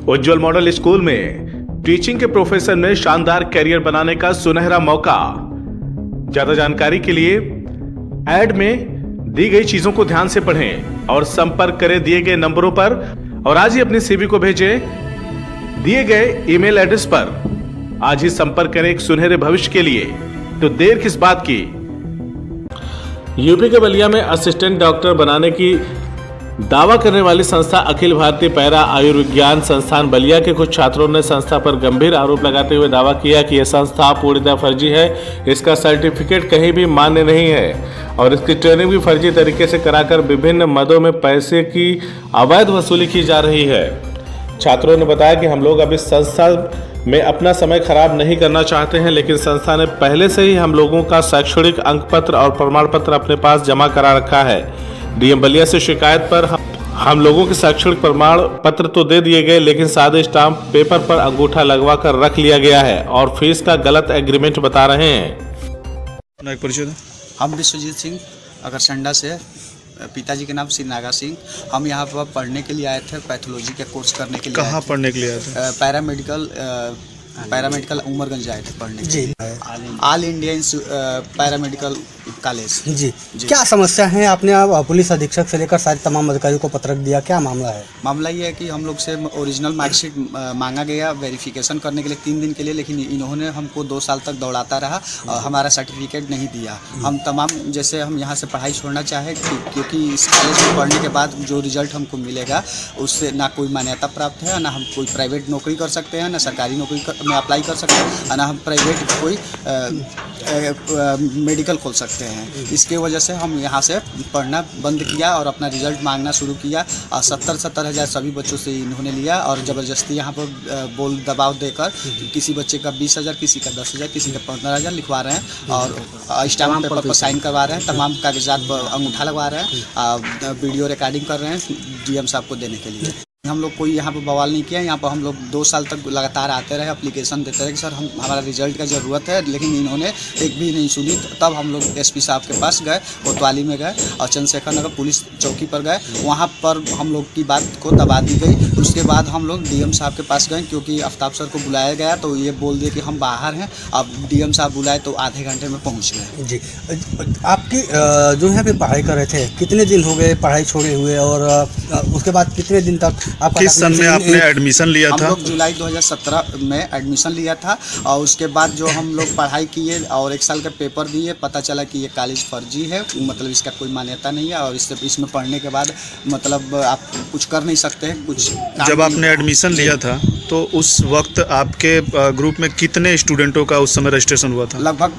उज्जवल model school में teaching के profession में शानदार करियर बनाने का सुनहरा मौका। ज्यादा जानकारी के लिए ऐड में दी गई चीजों को ध्यान से पढ़ें और संपर्क करें दिए गए नंबरों पर और आज ही अपनी सीवी को भेजें दिए गए ईमेल एड्रेस पर। आज ही संपर्क करें एक सुनहरे भविष्य के लिए, तो देर किस बात की। यूपी के बलिया में असिस्टेंट डॉक्टर बनाने की दावा करने वाली संस्था अखिल भारतीय पैरा आयुर्विज्ञान संस्थान बलिया के कुछ छात्रों ने संस्था पर गंभीर आरोप लगाते हुए दावा किया कि यह संस्था पूर्णतः फर्जी है, इसका सर्टिफिकेट कहीं भी मान्य नहीं है और इसकी ट्रेनिंग भी फर्जी तरीके से कराकर विभिन्न मदों में पैसे की अवैध वसूली की जा रही है। छात्रों ने बताया कि हम लोग अब इस संस्था में अपना समय खराब नहीं करना चाहते हैं, लेकिन संस्था ने पहले से ही हम लोगों का शैक्षणिक अंक पत्र और प्रमाण पत्र अपने पास जमा करा रखा है। डीएम बलिया से शिकायत पर हम लोगों के शैक्षणिक प्रमाण पत्र तो दे दिए गए, लेकिन सादे स्टाम्प पेपर पर अंगूठा लगवा कर रख लिया गया है और फीस का गलत एग्रीमेंट बता रहे हैं। हम विश्वजीत सिंह अगरसंडा से, पिताजी के नाम श्री नागा सिंह। हम यहाँ पर पढ़ने के लिए आए थे, पैथोलॉजी के कोर्स करने के लिए। कहाँ पढ़ने के लिए आए थे? पैरामेडिकल उमरगंज आए थे पढ़ने के लिए। All India paramedical college. जी क्या समस्या है? आपने अब पुलिस अधीक्षक से लेकर सारे तमाम अधिकारियों को पत्र दिया, क्या मामला है? मामला ये है कि हम लोग से ओरिजिनल मार्कशीट मांगा गया वेरिफिकेशन करने के लिए 3 दिन के लिए, लेकिन इन्होंने हमको 2 साल तक दौड़ाता रहा और हमारा सर्टिफिकेट नहीं दिया। हम तमाम जैसे हम यहाँ से पढ़ाई छोड़ना चाहे क्योंकि इस कॉलेज में पढ़ने के बाद जो रिजल्ट हमको मिलेगा उससे ना कोई मान्यता प्राप्त है, ना हम कोई प्राइवेट नौकरी कर सकते हैं, ना सरकारी नौकरी में अप्लाई कर सकते हैं, ना हम प्राइवेट कोई मेडिकल खोल सकते हैं। इसके वजह से हम यहाँ से पढ़ना बंद किया और अपना रिजल्ट मांगना शुरू किया और 70 हज़ार सभी बच्चों से इन्होंने लिया और ज़बरदस्ती यहाँ पर बोल दबाव देकर किसी बच्चे का 20,000, किसी का 10,000, किसी का 15,000 लिखवा रहे हैं और स्टाम्प पेपर पर साइन करवा रहे हैं, तमाम कागजात पर अंगूठा लगवा रहे हैं, वीडियो रिकॉर्डिंग कर रहे हैं डीएम साहब को देने के लिए। हम लोग कोई यहाँ पर बवाल नहीं किया। यहाँ पर हम लोग 2 साल तक लगातार आते रहे, एप्लीकेशन देते रहे कि सर हमारा रिजल्ट का ज़रूरत है, लेकिन इन्होंने एक भी नहीं सुनी। तब हम लोग एसपी साहब के पास गए, कोतवाली में गए और चंद्रशेखर नगर पुलिस चौकी पर गए। वहाँ पर हम लोग की बात को दबा दी गई। उसके बाद हम लोग डीएम साहब के पास गए क्योंकि आफ्ताब सर को बुलाया गया तो ये बोल दिए कि हम बाहर हैं। अब डीएम साहब बुलाए तो आधे घंटे में पहुँच गए। जी आपकी जो है पढ़ाई कर रहे थे, कितने दिन हो गए पढ़ाई छोड़े हुए और उसके बाद कितने दिन तक आपका किस सन में आपने एडमिशन लिया था? हम लोग जुलाई 2017 में एडमिशन लिया था और उसके बाद जो हम लोग पढ़ाई किए और 1 साल का पेपर दिए, पता चला कि ये कॉलेज फर्जी है, मतलब इसका कोई मान्यता नहीं है और इसमें पढ़ने के बाद मतलब आप कुछ कर नहीं सकते हैं। कुछ जब आपने एडमिशन लिया था तो उस वक्त आपके ग्रुप में कितने स्टूडेंटों का उस समय रजिस्ट्रेशन हुआ था? लगभग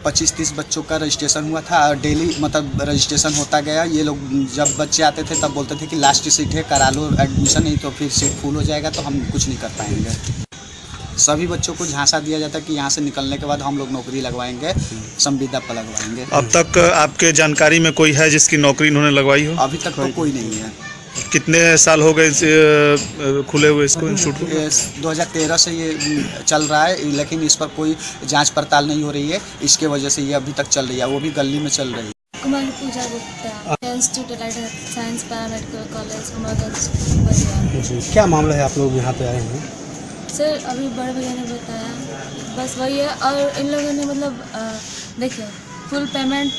25-30 बच्चों का रजिस्ट्रेशन हुआ था। डेली मतलब रजिस्ट्रेशन होता गया। ये लोग जब बच्चे आते थे तब बोलते थे कि लास्ट सीट है, करा लो एडमिशन, नहीं तो फिर सीट फुल हो जाएगा तो हम कुछ नहीं कर पाएंगे। सभी बच्चों को झांसा दिया जाता है कि यहाँ से निकलने के बाद हम लोग नौकरी लगवाएंगे, संविदा पर लगवाएंगे। अब तक आपके जानकारी में कोई है जिसकी नौकरी इन्होंने लगवाई हो? अभी तक तो कोई नहीं है। कितने साल हो गए खुले हुए इसको इंस्टीट्यूट को? 2013 से ये चल रहा है, लेकिन इस पर कोई जांच पड़ताल नहीं हो रही है। इसके वजह से ये अभी तक चल रही है, वो भी गली में चल रही है। Kumari Pooja Gupta, institute science paramedical college Umarganj Ballia. क्या मामला है, आप लोग यहाँ पे आए हैं? सर अभी बड़े भैया ने बताया, बस वही है। और इन लोगों ने मतलब देखिए फुल पेमेंट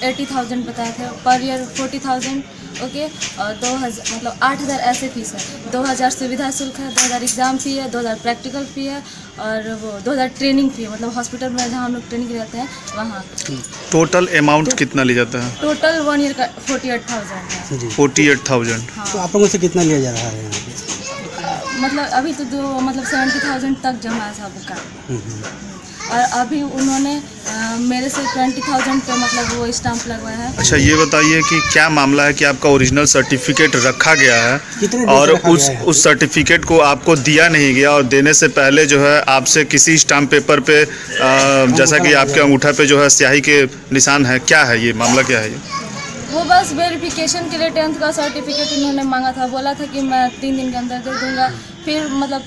80,000 बताया था, पर ईयर 40,000 ओके, और 2,000 मतलब 8,000 ऐसे फीस है। 2,000 सुविधा शुल्क है, 2,000 एग्ज़ाम फ़ी है, 2,000 प्रैक्टिकल फ़ी है और वो 2,000 ट्रेनिंग फ़ी है, मतलब हॉस्पिटल में जहाँ हम लोग ट्रेनिंग रहते हैं वहाँ। टोटल अमाउंट कितना लिया जाता है? टोटल 1 ईयर का 48,000 है। 48,000। तो आप लोगों से कितना लिया जा रहा है यहाँ पे? मतलब अभी तो जो मतलब 70,000 तक जमा है सबका और अभी उन्होंने मेरे से 20,000 पे मतलब वो स्टाम्प लगवाया है। अच्छा ये बताइए कि क्या मामला है कि आपका ओरिजिनल सर्टिफिकेट रखा गया है और उस सर्टिफिकेट को आपको दिया नहीं गया और देने से पहले जो है आपसे किसी स्टाम्प पेपर पे जैसा कि आपके अंगूठा पे जो है स्याही के निशान है, क्या है ये मामला, क्या है ये? वो बस वेरिफिकेशन के लिए 10th का सर्टिफिकेट उन्होंने मांगा था, बोला था कि मैं 3 दिन के अंदर दे दूंगा। फिर मतलब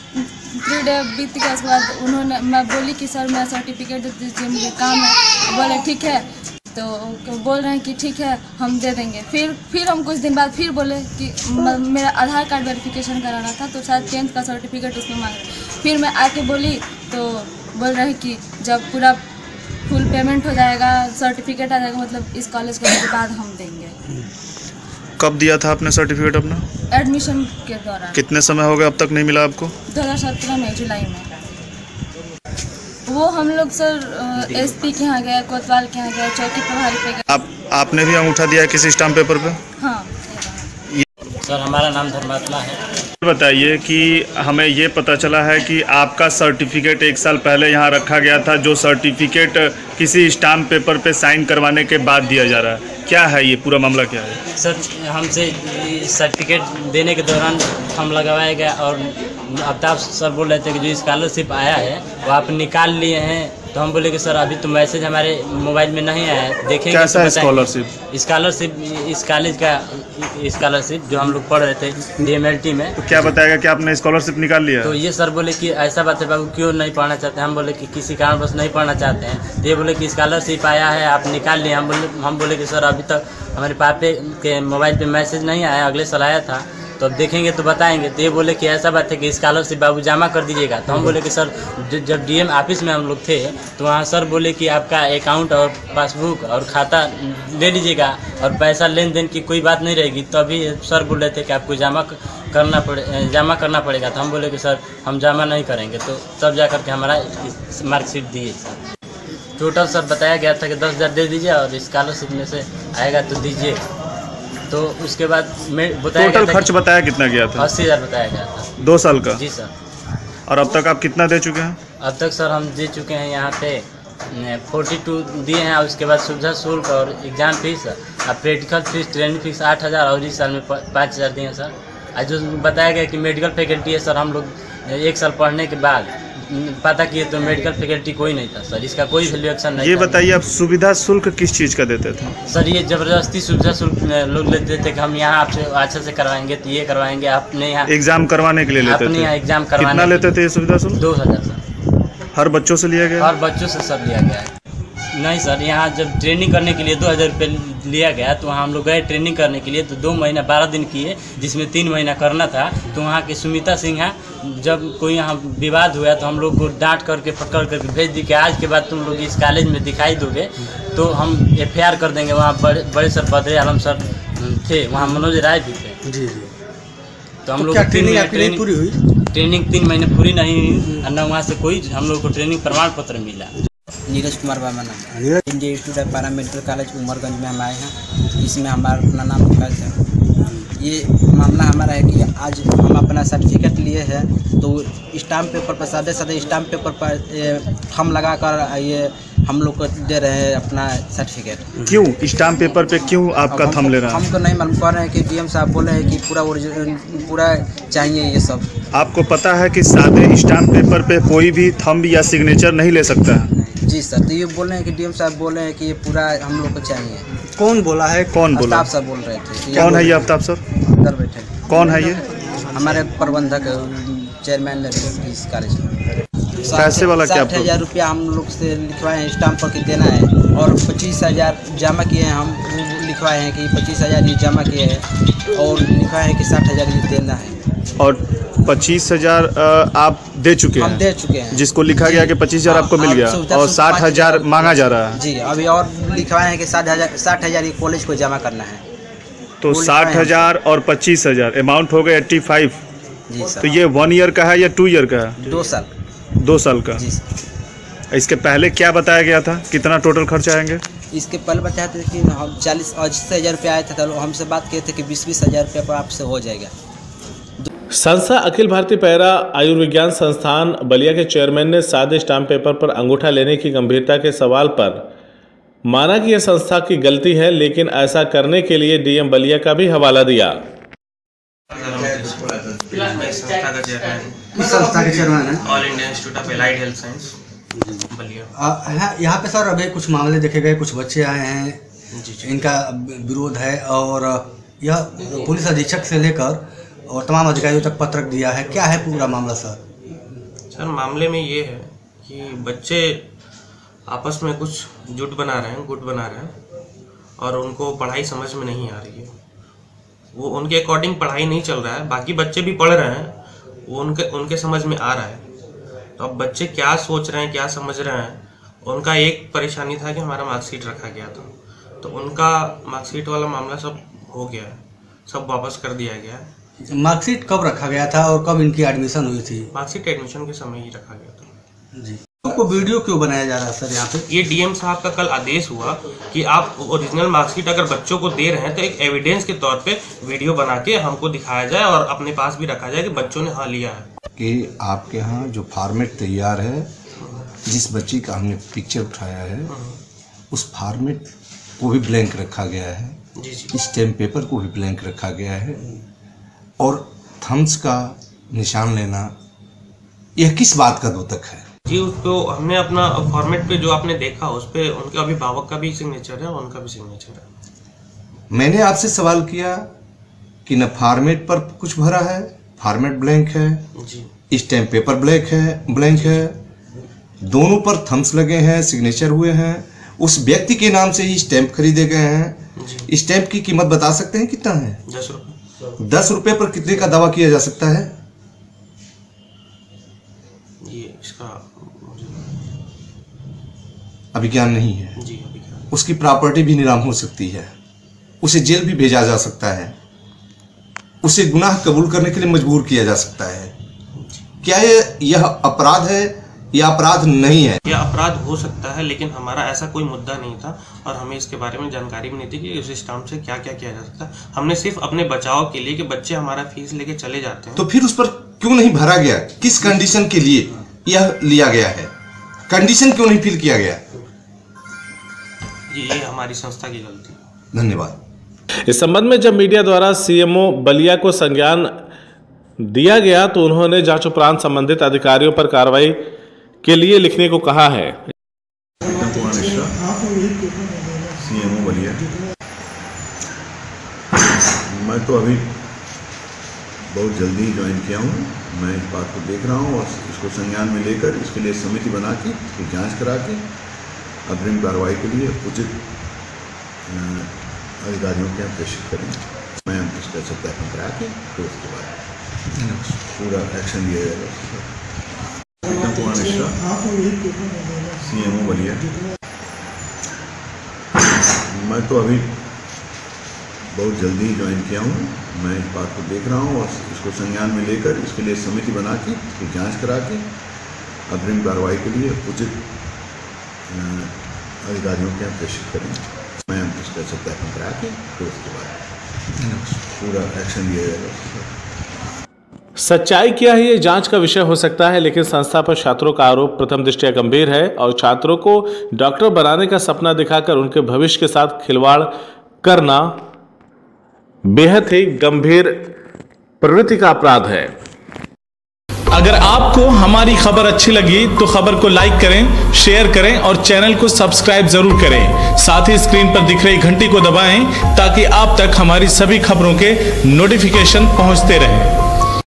3 डे बीत गया, उसके बाद मैं बोली कि सर मैं सर्टिफिकेट दे दीजिए, मुझे काम है। बोले ठीक है, तो बोल रहे हैं कि ठीक है हम दे देंगे। फिर हम कुछ दिन बाद फिर बोले कि मेरा आधार कार्ड वेरिफिकेशन कराना था, तो शायद 10th का सर्टिफिकेट उसमें मांग रहे। फिर मैं आके बोली तो बोल रहे हैं कि जब पूरा फुल पेमेंट हो जाएगा, सर्टिफिकेट आ जाएगा, मतलब इस कॉलेज करने के बाद हम देंगे। कब दिया था आपने सर्टिफिकेट अपना? एडमिशन के दौरान। कितने समय हो गया अब तक नहीं मिला आपको? 2017 में जुलाई में। वो हम लोग सर एसपी के यहाँ गए, कोतवाल के यहाँ गए, चौकी प्रभारी पे गए। आपने भी अंगूठा दिया है किसी स्टाम्प पेपर पे? हाँ सर, हमारा नाम धर्मात्मा है। बताइए कि हमें ये पता चला है कि आपका सर्टिफिकेट 1 साल पहले यहाँ रखा गया था, जो सर्टिफिकेट किसी स्टाम्प पेपर पे साइन करवाने के बाद दिया जा रहा है। क्या है ये पूरा मामला, क्या है? सर, हमसे सर्टिफिकेट देने के दौरान हम लगवाया गया और आफ्ताब सर बोल रहे थे कि जो स्कॉलरशिप आया है वो आप निकाल लिए हैं। तो हम बोले कि सर अभी तो मैसेज हमारे मोबाइल में नहीं आया है, देखेंगे। कैसा तो स्कॉलरशिप? स्कॉलरशिप इस कॉलेज का स्कॉलरशिप जो हम लोग पढ़ रहे थे DMLT में। तो क्या बताएगा कि आपने स्कॉलरशिप निकाल लिया? तो ये सर बोले कि ऐसा बात है बाबू, क्यों नहीं पढ़ना चाहते? हम बोले कि किसी कारण बस नहीं पढ़ना चाहते हैं। तो ये बोले कि स्कॉलरशिप आया है आप निकाल लिए। हम बोले कि सर अभी तक हमारे पापे के मोबाइल पे मैसेज नहीं आया, अगले साल आया था, तो अब देखेंगे तो बताएंगे। तो ये बोले कि ऐसा बात है कि स्कॉलरशिप बाबू जमा कर दीजिएगा। तो हम बोले कि सर जब DM ऑफिस में हम लोग थे तो वहाँ सर बोले कि आपका अकाउंट और पासबुक और खाता ले लीजिएगा और पैसा लेन देन की कोई बात नहीं रहेगी। तो अभी सर बोल रहे थे कि आपको जमा करना पड़ेगा। तो हम बोले कि सर हम जमा नहीं करेंगे। तो तब जा करके हमारा मार्कशीट दिए सर। टोटल सर बताया गया था कि 10,000 दे दीजिए और स्कॉलरशिप में से आएगा तो दीजिए। तो उसके बाद बताया टोटल खर्च बताया कितना गया था? 80,000 बताया गया था 2 साल का? जी सर। और अब तक आप कितना दे चुके हैं? अब तक सर हम दे चुके हैं यहाँ पे 42 दिए हैं और उसके बाद सुविधा शुल्क और एग्ज़ाम फीस और प्रैक्टिकल फीस, ट्रेनिंग फीस 8,000 और इस साल में 5,000 दिए हैं सर। और जो बताया गया कि मेडिकल फैकल्टी है सर, हम लोग 1 साल पढ़ने के बाद पता किए तो मेडिकल फैकल्टी कोई नहीं था सर, इसका कोई वैल्यूएशन नहीं। ये बताइए आप सुविधा शुल्क किस चीज़ का देते थे? सर ये ज़बरदस्ती सुविधा शुल्क लोग लेते थे कि हम यहाँ आपसे अच्छे से करवाएंगे, तो ये करवाएंगे अपने यहाँ एग्जाम करवाने के लिए लेते अपने थे? यहाँ एग्जाम करवाने। कितना लेते थे ये सुविधा शुल्क? 2,000 सर। हर बच्चों से लिया गया? हर बच्चों से सर लिया गया है। नहीं सर, यहाँ जब ट्रेनिंग करने के लिए 2,000 रुपये लिया गया तो वहाँ हम लोग गए ट्रेनिंग करने के लिए, तो 2 महीना 12 दिन किए, जिसमें 3 महीना करना था। तो वहाँ के सुमिता सिन्हा जब कोई यहाँ विवाद हुआ तो हम लोग को डांट करके पकड़ करके भेज दी कि आज के बाद तुम लोग इस कॉलेज में दिखाई दोगे तो हम FIR कर देंगे। वहाँ बड़े सर बद्रे आलम सर थे, वहाँ मनोज राय भी थे। जी। तो हम लोग ट्रेनिंग पूरी हुई? ट्रेनिंग 3 महीने पूरी नहीं हुई, न वहाँ से कोई हम लोग को ट्रेनिंग प्रमाण पत्र मिला। नीरज कुमार वर्मा नाम, India institute of para medical college Umarganj में हम आए हैं। इसमें हमारा अपना नाम दर्ज है। ये मामला हमारा है कि आज हम अपना सर्टिफिकेट लिए हैं तो स्टाम्प पेपर पर सादे स्टाम्प पेपर पर थंब लगा कर ये हम लोग को दे रहे हैं अपना सर्टिफिकेट। क्यों स्टाम्प पेपर पे क्यों आपका थंब ले रहा है? हमको नहीं मालूम, कह रहे हैं कि DM साहब बोले हैं कि पूरा चाहिए ये सब। आपको पता है कि सादे स्टाम्प पेपर पे कोई भी थंब या सिग्नेचर नहीं ले सकता है? जी सर, तो ये बोल रहे हैं कि DM साहब बोले हैं कि ये पूरा हम लोग को चाहिए। कौन बोला है? कौन बोला? आफ्ताब सर बोल रहे थे। कौन है ये आफ्ताब सर? अंदर बैठे। कौन है ये? हमारे प्रबंधक चेयरमैन इस कॉलेज में। पैसे वाला क्या? 60,000 रुपया हम लोग से लिखवाए हैं, स्टाम्प पर देना है और 25,000 जमा किए हैं। हम लिखवाए हैं कि 25,000 ये जमा किए हैं और लिखवाए हैं कि 60,000 ये देना है। और 25,000 आप दे चुके हैं? हम दे चुके हैं। जिसको लिखा गया कि 25,000 आपको मिल गया और 60,000 मांगा जा रहा है? जी, अभी और लिखवाए हैं कि 60,000 ये कॉलेज को जमा करना है। तो 60,000 और 25,000 अमाउंट हो गया 85। जी सर। तो ये 1 ईयर का है या 2 ईयर का है? 2 साल। 2 साल का। जी सर। इसके पहले क्या बताया गया था, कितना टोटल खर्च आएंगे? इसके पहले बताया था कि 40,000 रुपया आया था, तो हमसे बात किए थे कि 20,000 रुपया पर आपसे हो जाएगा। संस्था अखिल भारतीय पैरा आयुर्विज्ञान संस्थान बलिया के चेयरमैन ने सादे स्टाम्प पेपर पर अंगूठा लेने की गंभीरता के सवाल पर माना कि यह संस्था की गलती है, लेकिन ऐसा करने के लिए DM बलिया का भी हवाला दिया। संस्था के चेयरमैन है all India institute of allied health science Ballia. यहाँ पे सर अभी कुछ मामले देखे गए, कुछ बच्चे आए हैं, इनका विरोध है और यह पुलिस अधीक्षक से लेकर और तमाम अधिकारियों तक पत्र दिया है। क्या है पूरा मामला सर? सर मामले में ये है कि बच्चे आपस में कुछ गुट बना रहे हैं और उनको पढ़ाई समझ में नहीं आ रही है। वो उनके अकॉर्डिंग पढ़ाई नहीं चल रहा है, बाकी बच्चे भी पढ़ रहे हैं, वो उनके समझ में आ रहा है। तो अब बच्चे क्या सोच रहे हैं, क्या समझ रहे हैं, उनका एक परेशानी था कि हमारा मार्कशीट रखा गया था, तो उनका मार्कशीट वाला मामला सब हो गया है, सब वापस कर दिया गया है। मार्कशीट कब रखा गया था और कब इनकी एडमिशन हुई थी? मार्कशीट एडमिशन के समय ही रखा गया था जी। आपको वीडियो क्यों बनाया जा रहा है सर यहाँ पे? ये डीएम साहब का कल आदेश हुआ कि आप ओरिजिनल मार्कशीट अगर बच्चों को दे रहे हैं तो एक एविडेंस के तौर पे वीडियो बना के हमको दिखाया जाए और अपने पास भी रखा जाए कि बच्चों ने हाँ लिया है। कि आपके यहाँ जो फॉर्मेट तैयार है, जिस बच्ची का हमने पिक्चर उठाया है, उस फॉर्मेट को भी ब्लैंक रखा गया है, स्टैम्प पेपर को भी ब्लैंक रखा गया है, और थम्स का निशान लेना, यह किस बात का द्योतक है? जी, उसको हमने अपना फॉर्मेट पे जो आपने देखा उस पे उनके अभिभावक का भी सिग्नेचर है और उनका भी सिग्नेचर है। मैंने आपसे सवाल किया कि न फॉर्मेट पर कुछ भरा है, फॉर्मेट ब्लैंक है जी, स्टैम्प पेपर ब्लैंक है, दोनों पर थम्स लगे हैं, सिग्नेचर हुए हैं, उस व्यक्ति के नाम से ही स्टैम्प खरीदे गए हैं। स्टैम्प की कीमत बता सकते हैं कितना है? 10 रुपये। 10 रुपये पर कितने का दावा किया जा सकता है? ये इसका अभी ज्ञान नहीं है जी, अभी ज्ञान। उसकी प्रॉपर्टी भी नीलाम हो सकती है, उसे जेल भी भेजा जा सकता है, उसे गुनाह कबूल करने के लिए मजबूर किया जा सकता है। क्या यह अपराध है या अपराध नहीं है? यह अपराध हो सकता है, लेकिन हमारा ऐसा कोई मुद्दा नहीं था और हमें इसके बारे में जानकारी भी नहीं थी कि उस स्टाम्प से क्या क्या किया जा सकता है। हमने सिर्फ अपने बचाव के लिए कि बच्चे हमारा फीस लेके चले जाते हैं। तो फिर उस पर क्यों नहीं भरा गया? किस कंडीशन के लिए यह लिया गया है? कंडीशन क्यों नहीं फिल किया गया? ये हमारी संस्था की गलती। धन्यवाद। इस संबंध में जब मीडिया द्वारा सीएमओ बलिया को संज्ञान दिया गया तो उन्होंने जांच उपरांत संबंधित अधिकारियों पर कार्रवाई के लिए लिखने को कहा है। सीएमओ बलिया, मैं तो अभी बहुत जल्दी ज्वाइन किया हूँ। मैं इस बात को देख रहा हूँ और इसको संज्ञान में लेकर इसके लिए समिति बना के इसकी जांच करा के अग्रिम कार्रवाई के लिए उचित अधिकारियों के यहाँ प्रेषित करेंगे। मैं इसका सत्यापन करा के तो उसके बाद पूरा एक्शन लिया जाएगा। कुमार मिश्रा, सीएमओ बलिया, मैं तो अभी बहुत जल्दी ज्वाइन किया हूँ। मैं इस बात को देख रहा हूँ और इसको संज्ञान में लेकर इसके लिए समिति बना के इसकी जांच करा के अग्रिम कार्रवाई के लिए उचित अधिकारियों के यहाँ प्रेषित करेंगे। मैं इसका सत्यापन करा के तो उसके बाद पूरा एक्शन लिया जाएगा। सच्चाई क्या है ये जांच का विषय हो सकता है, लेकिन संस्था पर छात्रों का आरोप प्रथम दृष्टया गंभीर है और छात्रों को डॉक्टर बनाने का सपना दिखाकर उनके भविष्य के साथ खिलवाड़ करना बेहद ही गंभीर प्रवृत्ति का अपराध है। अगर आपको हमारी खबर अच्छी लगी तो खबर को लाइक करें, शेयर करें और चैनल को सब्सक्राइब जरूर करें। साथ ही स्क्रीन पर दिख रही घंटी को दबाएं ताकि आप तक हमारी सभी खबरों के नोटिफिकेशन पहुंचते रहें।